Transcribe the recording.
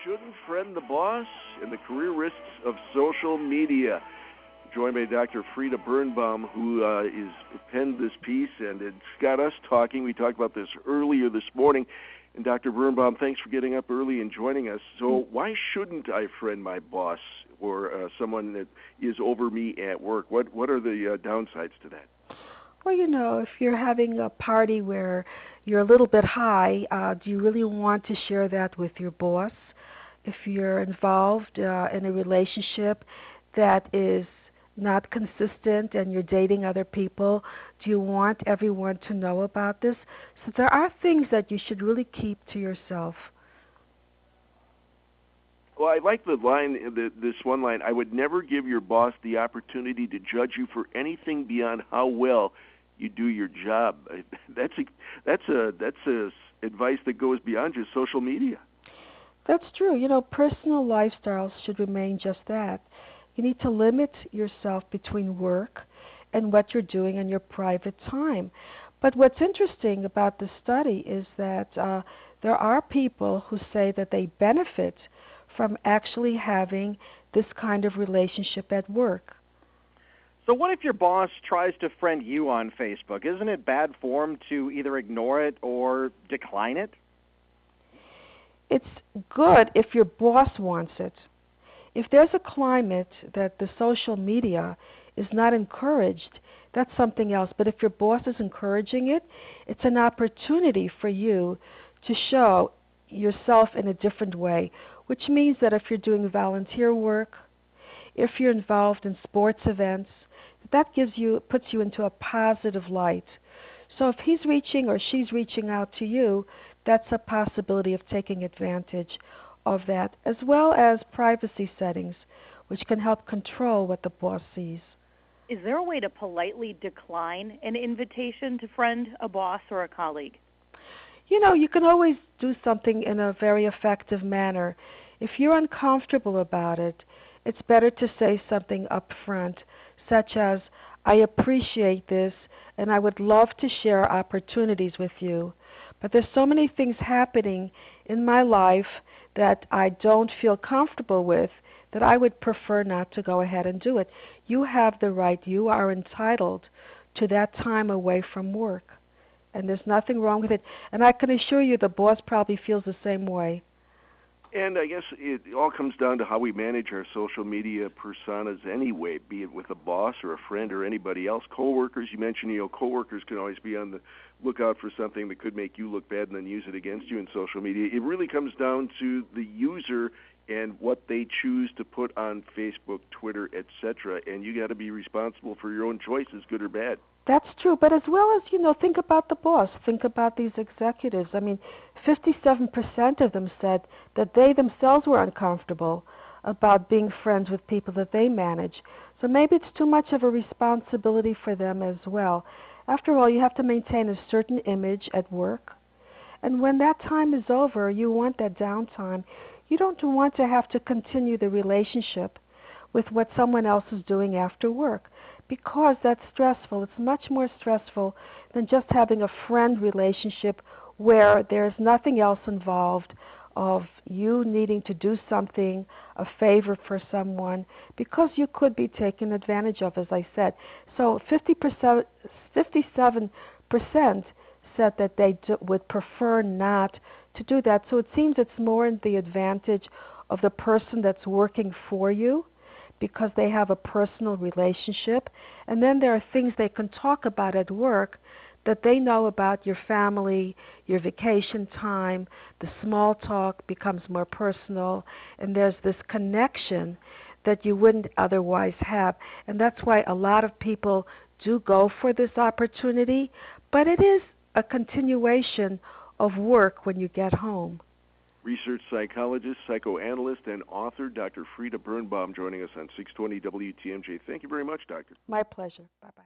Shouldn't Friend the Boss and the Career Risks of Social Media. Joined by Dr. Frida Birnbaum, who is penned this piece, and it's got us talking. We talked about this earlier this morning. And Dr. Birnbaum, thanks for getting up early and joining us. So why shouldn't I friend my boss or someone that is over me at work? What are the downsides to that? Well, if you're having a party where you're a little bit high, do you really want to share that with your boss? If you're involved in a relationship that is not consistent and you're dating other people, do you want everyone to know about this? So there are things that you should really keep to yourself. Well, I like the line, this one line, I would never give your boss the opportunity to judge you for anything beyond how well you do your job. That's advice that goes beyond just social media. That's true. Personal lifestyles should remain just that. You need to limit yourself between work and what you're doing in your private time. But what's interesting about this study is that there are people who say that they benefit from actually having this kind of relationship at work. So what if your boss tries to friend you on Facebook? Isn't it bad form to either ignore it or decline it? It's good if your boss wants it. If there's a climate that the social media is not encouraged, that's something else. But if your boss is encouraging it, it's an opportunity for you to show yourself in a different way, which means that if you're doing volunteer work, if you're involved in sports events, that puts you into a positive light. So if he's reaching or she's reaching out to you, that's a possibility of taking advantage of that, as well as privacy settings, which can help control what the boss sees. Is there a way to politely decline an invitation to friend a boss or a colleague? You can always do something in a very effective manner. If you're uncomfortable about it, it's better to say something up front, such as, I appreciate this, and I would love to share opportunities with you. But there's so many things happening in my life that I don't feel comfortable with that I would prefer not to go ahead and do it. You have the right, you are entitled to that time away from work. And there's nothing wrong with it. And I can assure you the boss probably feels the same way. And I guess it all comes down to how we manage our social media personas anyway, be it with a boss or a friend or anybody else. Coworkers, you mentioned, coworkers can always be on the lookout for something that could make you look bad and then use it against you in social media. It really comes down to the user and what they choose to put on Facebook, Twitter, etc. And you got to be responsible for your own choices, good or bad. That's true, but as well as, think about the boss, think about these executives. 57% of them said that they themselves were uncomfortable about being friends with people that they manage. So maybe it's too much of a responsibility for them as well. After all, you have to maintain a certain image at work. And when that time is over, you want that downtime. You don't want to have to continue the relationship with what someone else is doing after work, because that's stressful. It's much more stressful than just having a friend relationship where there's nothing else involved of you needing to do something, a favor for someone, because you could be taken advantage of, as I said. So 57% said that they would prefer not to do that. So it seems it's more in the advantage of the person that's working for you, because they have a personal relationship. And then there are things they can talk about at work that they know about your family, your vacation time. The small talk becomes more personal, and there's this connection that you wouldn't otherwise have. And that's why a lot of people do go for this opportunity, but it is a continuation of work when you get home. Research psychologist, psychoanalyst, and author Dr. Frida Birnbaum joining us on 620 WTMJ. Thank you very much, Doctor. My pleasure. Bye-bye.